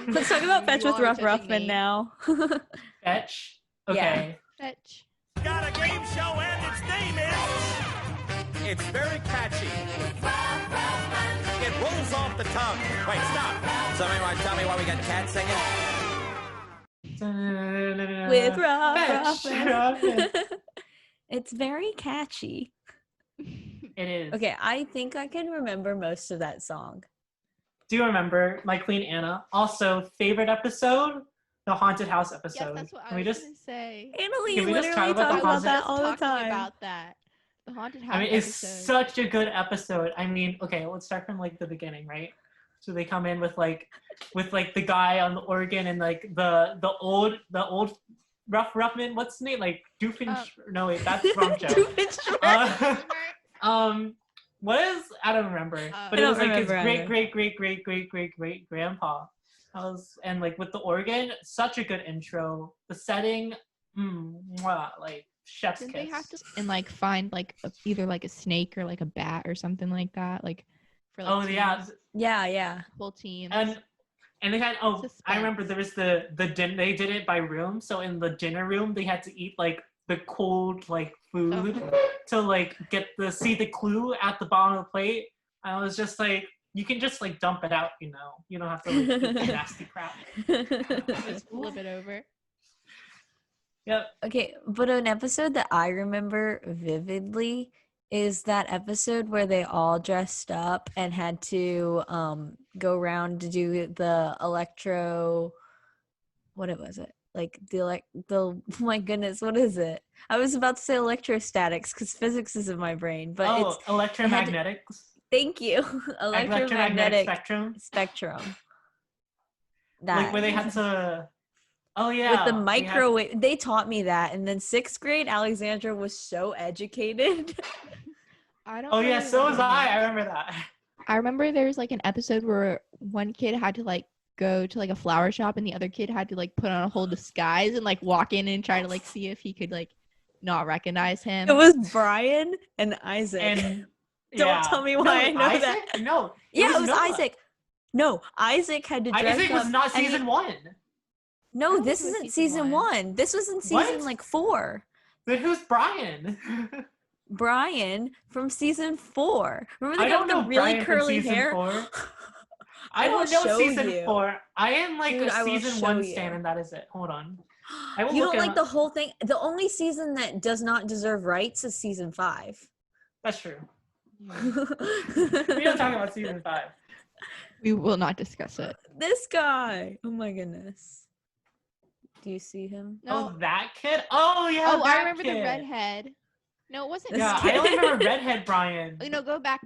Let's talk about Fetch with Ruff Ruffman now. Fetch? Okay. Yeah. Fetch. Got a game show and its name is... It's very catchy. It rolls off the tongue. Wait, stop. Somebody want to tell me why we got cats singing? With Ruff Fetch. Ruffman. It's very catchy. It is. Okay, I think I can remember most of that song. Do you remember My Queen Anna? Also, favorite episode? The haunted house episode. Yes, that's what Can I we was just going to say. Annalee Can we just literally talk about talks the about that haunted- all the Talking time. about that. The haunted house I mean, it's episode. such a good episode. I mean, okay, let's start from like the beginning, right? So they come in with the guy on the organ and like the old Ruff Ruffman. What's his name? Like no, wait, that's wrong joke. What is? I don't remember. But I it was don't like his remember great grandpa. And like with the organ, such a good intro. The setting, like chef's Didn't kiss. they have to and like find like either like a snake or like a bat or something like that, like for like teams, Yeah. full teams. And they had I Suspense. remember there was the dinner. They did it by room. So in the dinner room, they had to eat like the cold like food to like see the clue at the bottom of the plate. And I was just like, you can just like dump it out, you know. You don't have to like eat the nasty crap. Just flip it over. Yep. Okay, but an episode that I remember vividly is that episode where they all dressed up and had to go around to do the electro. What was it? Like the oh my goodness, what is it? I was about to say electrostatics because physics is in my brain, but it's electromagnetics. thank you, electromagnetic spectrum. That Like where they had to. Oh yeah. with the microwave. They taught me that, and then 6th grade, Alexandra was so educated. I don't. Oh yeah, really so was remember. I remember that. I remember there was like an episode where one kid had to like go to like a flower shop and the other kid had to like put on a whole disguise and like walk in and try to like see if he could like not recognize him. It was Brian and Isaac. And Don't tell me why I know Isaac? that. No. Yeah, it was Noah. Isaac. No, Isaac had to dress Isaac up. was not and season 1. No, I this thought it was isn't season season one. 1. This was in What? season like 4. But who's Brian? Brian from season 4. Remember I the guy don't with know the really Brian from curly season hair? 4. I I will don't know show season you. 4. I am like Dude, I a will season show 1 you. stan, and that is it. Hold on. I will You look don't like at- the whole thing? The only season that does not deserve rights is season 5. That's true. We don't talk about season 5. We will not discuss it. This guy. Oh my goodness. Do you see him? No. Oh, that kid? Oh, yeah. Oh, I that remember the kid. redhead. No, it wasn't. This Yeah, kid. I only remember redhead Brian. Oh, no, go back.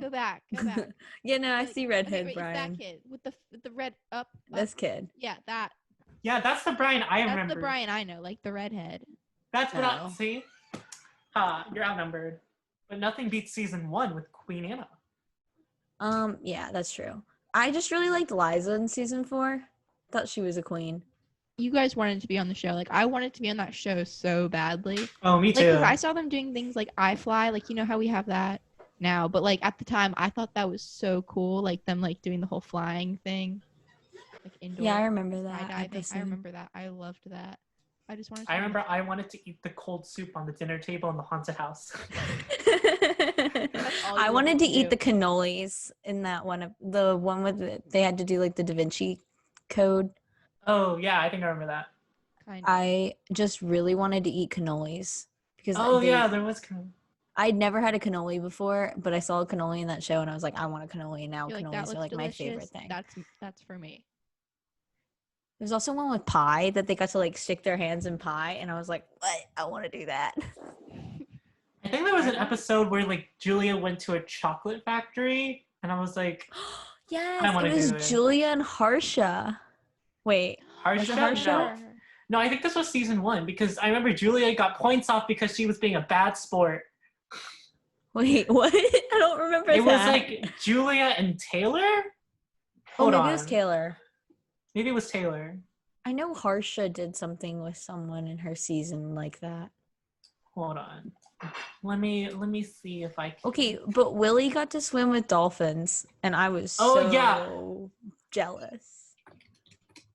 Yeah, no, I Like, see okay, redhead wait, Brian. It's that kid with the red up. This kid. Yeah, that. Yeah, that's the Brian I That's remember. the Brian I know, like the redhead. That's what I Oh. see. You're outnumbered. But nothing beats season 1 with Queen Anna. Yeah, that's true. I just really liked Liza in season 4. Thought she was a queen. You guys wanted to be on the show. Like, I wanted to be on that show so badly. Oh, me Like, too. 'cause I saw them doing things like iFly, like, you know how we have that now. But, like, at the time, I thought that was so cool. Like, them, like, doing the whole flying thing. Like, indoor. Yeah, I remember that. skydiving. I episode. remember that. I loved that. I just wanted to I remember I wanted to eat the cold soup on the dinner table in the haunted house. all I you wanted wanted to to eat do. the cannolis in that one. The one with they had to do like the Da Vinci Code. Oh, yeah, I think I remember that. kind of. I just really wanted to eat cannolis because Yeah, there was. I'd never had a cannoli before, but I saw a cannoli in that show and I was like, I want a cannoli. And now You're like, that cannolis looks are like my favorite delicious. thing. That's for me. There's also one with pie that they got to like stick their hands in pie, and I was like, what? I want to do that. I think there was an episode where like Julia went to a chocolate factory, and I was like, Yes, I wanna it was do it. Julia and Harsha. Wait, Was it Harsha? Harsha? No, I think this was season 1 because I remember Julia got points off because she was being a bad sport. wait, what? I don't remember It that. was like Julia and Taylor? oh, Hold maybe on. it was Taylor. Maybe it was Taylor. I know Harsha did something with someone in her season like that. Hold on. Let me see if I can. Okay, but Willie got to swim with dolphins, and I was Oh, so yeah. jealous.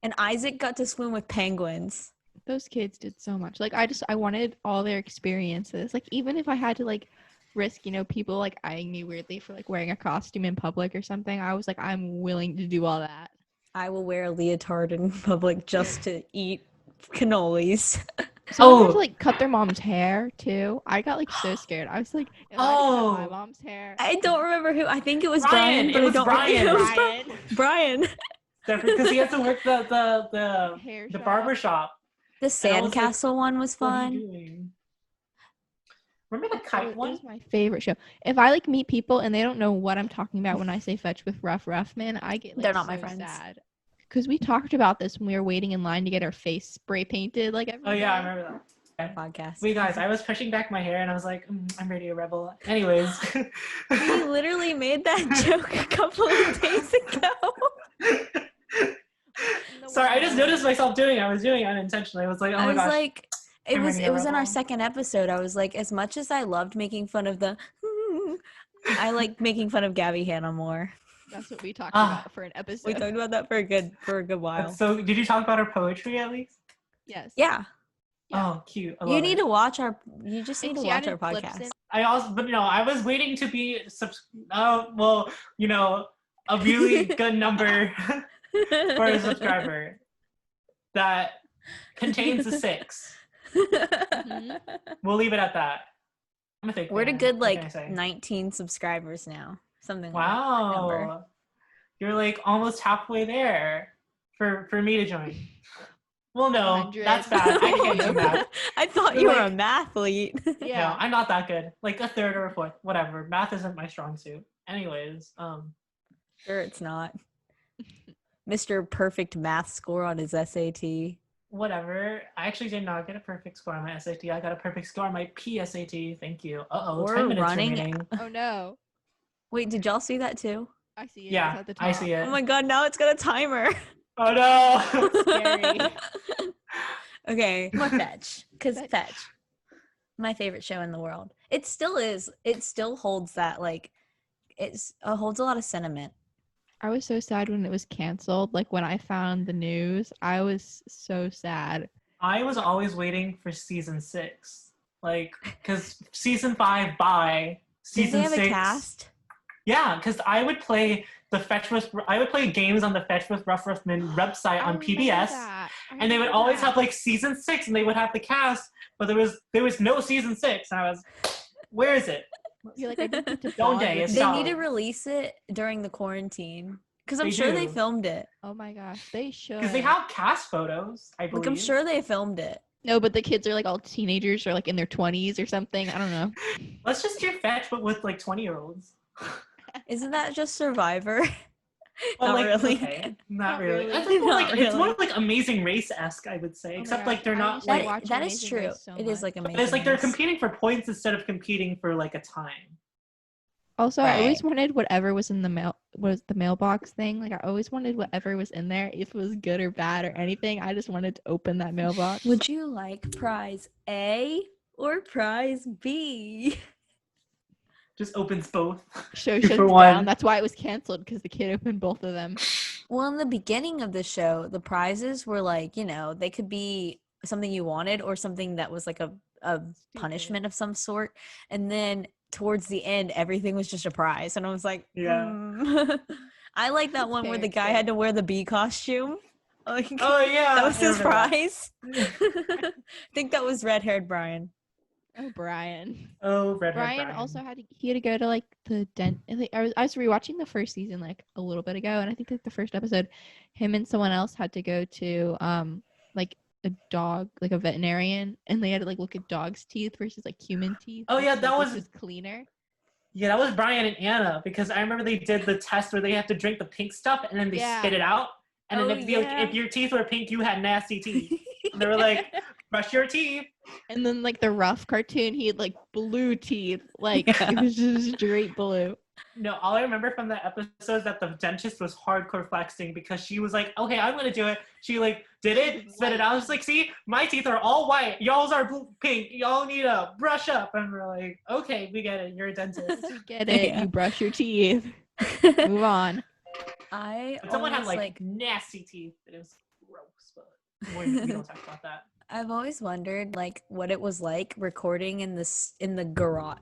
And Isaac got to swim with penguins. Those kids did so much. Like I wanted all their experiences. Like even if I had to like risk, people like eyeing me weirdly for like wearing a costume in public or something, I was like, I'm willing to do all that. I will wear a leotard in public just to eat cannolis. Someone had to like cut their mom's hair too. I got like so scared. I was like, if I didn't cut my mom's hair. I don't remember who. I think it was Brian. Brian, but It was I don't Brian. remember. Brian. Brian. Because he had to work the Hair the shop. barber shop. The And I was like, sandcastle one was What are fun. you doing? Remember the kite It one? was my favorite show. If I like meet people and they don't know what I'm talking about when I say fetch with Ruff Ruffman, I get like They're not my so friends. sad. Because we talked about this when we were waiting in line to get our face spray painted like every Oh yeah, I day. remember that. Podcast. Wait, guys, I was pushing back my hair and I was like, I'm ready to rebel. Anyways. We literally made that joke a couple of days ago. Sorry, I just noticed myself doing it. I was doing it unintentionally. I was like, oh I my was gosh. like, it I'm was ready to in our rebel. second episode. I was like, as much as I loved making fun of the, I like making fun of Gabby Hanna more. That's what we talked Ah. about for an We episode. talked about that for a good while. So, did you talk about her poetry at least? Yes. Yeah, Yeah. Oh, cute. I you love need it. to watch our. You just need And to she watch added our flips podcast. in. I also, but no, I was waiting to be, a really good number for a subscriber that contains a 6. Mhm. We'll leave it at that. I'm a fake We're at a fan. good What can I like say? 19 subscribers now. Something like that number. Wow. You're like almost halfway there for me to join. Well, no, 100. that's bad. I can't do math. I thought You're you were like- a mathlete. No, Yeah. I'm not that good. Like a third or a fourth, whatever. Math isn't my strong suit. Anyways, Sure, it's not. Mr. Perfect math score on his SAT. whatever. I actually did not get a perfect score on my SAT. I got a perfect score on my PSAT. Thank you. Uh-oh, We're 10 minutes running- remaining. Oh no. Wait, did y'all see that too? I see it. It's Yeah, at the I top. see it. Oh my god, now it's got a timer. Oh no! Scary. Okay, more fetch. Because Fetch. fetch. My favorite show in the world. It still is. It still holds that, like, it holds a lot of sentiment. I was so sad when it was canceled. Like when I found the news, I was so sad. I was always waiting for season 6. Like, because season 5, bye. Did Season they have 6. a cast? Yeah, because I would play games on the Fetch with Ruff Ruffman website I on remember PBS, that. I and they would remember always that. have like season 6, and they would have the cast, but there was no season 6, and I was, where is it? You're like, I didn't get to Don't bond they? with It's They them. need to solid. release it during the quarantine. Because I'm They sure they do. filmed it. Oh my gosh, they should. Because they have cast photos, I believe. Like, I'm sure they filmed it. No, but the kids are like all teenagers or like in their 20s or something. I don't know. Let's just do Fetch, but with like 20-year-olds. Isn't that just Survivor? Well, Not like, really. okay, not Not really. really. I think more Not like it's more really. like Amazing Race-esque, I would say. Oh my Except gosh, like they're I not used to like watch that is Amazing true. Race so It is much. like but amazing. it's like they're Race. competing for points instead of competing for like a time. Also, I always Right. wanted whatever was in the mailbox thing. Like I always wanted whatever was in there, if it was good or bad or anything. I just wanted to open that mailbox. Would you like prize A or prize B? Just opens both. Show Two shuts for down. one. That's why it was canceled because the kid opened both of them. Well, in the beginning of the show, the prizes were like, they could be something you wanted or something that was like a punishment of some sort. And then towards the end, everything was just a prize. And I was like, Yeah. I like that That's one where fair, the it's guy fair. had to wear the bee costume. Like, Oh yeah, that was I his remember that. prize. I think that was red-haired Brian. Oh, Brian. Oh, redhead Brian also had to go to like the dent. I was rewatching the first season like a little bit ago, and I think like the first episode, him and someone else had to go to like a dog, like a veterinarian, and they had to like look at dog's teeth versus like human teeth. Oh, and yeah, see, that like, was- which was cleaner. Yeah, that was Brian and Anna because I remember they did the test where they have to drink the pink stuff and then they Yeah. spit it out. And then Oh, if, yeah. if your teeth were pink, you had nasty teeth. And they were like, brush your teeth. And then like the Ruff cartoon, he had like blue teeth, like Yeah. it was just straight blue. No, all I remember from that episode is that the dentist was hardcore flexing because she was like, okay, I'm going to do it. She like did it, spit it out. I was like, see, my teeth are all white. Y'all's are pink. Y'all need to brush up. And we're like, okay, we get it. You're a dentist. We get it. Yeah. You brush your teeth. Move on. I But someone had almost, like nasty teeth. It was gross, but we don't talk about that. I've always wondered like what it was like recording in the garage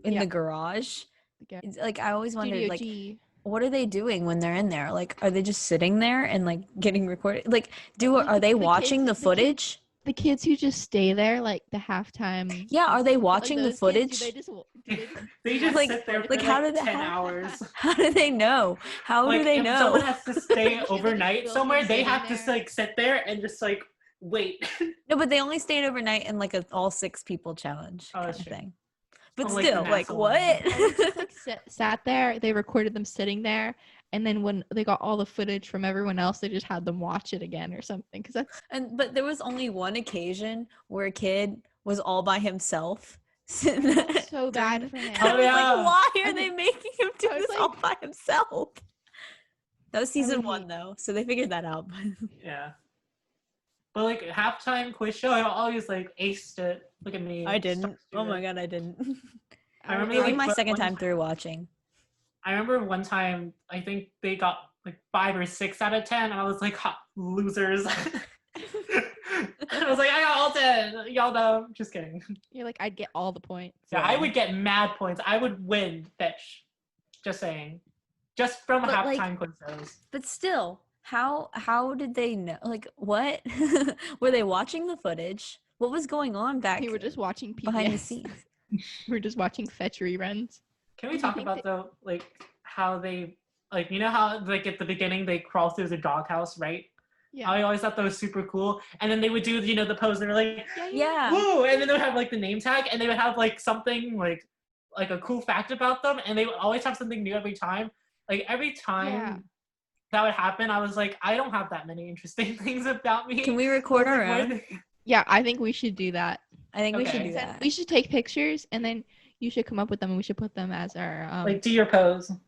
Yeah. the garage. Okay. It's, like I always wondered Studio like G. what are they doing when they're in there? Like are they just sitting there and like getting recorded? Like are they the watching kids- the the kids- footage? The kids who just stay there, like the halftime. Yeah, are they like, watching the those kids, footage? do they just? They just Like- sit there for like, how did 10 how- hours. How do they know? How Like do they if know? someone has to stay Like, overnight just somewhere, they sitting have to there. like sit there and just like wait. No, but they only stayed overnight in like a all 6 people challenge Oh, kind that's of true. thing. But Oh, like the still, like NASA what? one. Or they just like sat there. They recorded them sitting there, and then when they got all the footage from everyone else, they just had them watch it again or something. Because that's But there was only one occasion where a kid was all by himself. sitting there. so bad for him. I Oh, was yeah. like, why are And they making him do I was this all like- by himself? That was season would 1 hate- though, so they figured that out. Yeah. But like halftime quiz show, I always like aced it. Look at me. I didn't. Such a Oh my student. god, I didn't. I remember, It was like, my but second one time time- through watching. I remember one time I think they got like 5 or 6 out of 10, and I was like, ha, losers. I was like, I got all 10. Y'all know. Just kidding. You're like, I'd get all the points. Yeah, I would get mad points. I would win fish. Just saying. Just from But, like- halftime quiz shows. But still, how did they know? Like, what? Were they watching the footage? What was going on back We were just watching PBS. behind the scenes? We were just watching fetch reruns. Can we I talk think about though, like how they, like, you know how like at the beginning they crawl through the doghouse, right? Yeah. I always thought that was super cool. And then they would do, you know, the pose. And they're like, Yeah. woo! And then they would have like the name tag, and they would have like something like a cool fact about them, and they would always have something new every time. Like every time Yeah. that would happen, I was like, I don't have that many interesting things about me. Can we I was record our like, where own? they- Yeah, I think we should do that. I think we should Okay. do that. We should take pictures and then you should come up with them and we should put them as our Like, do your pose.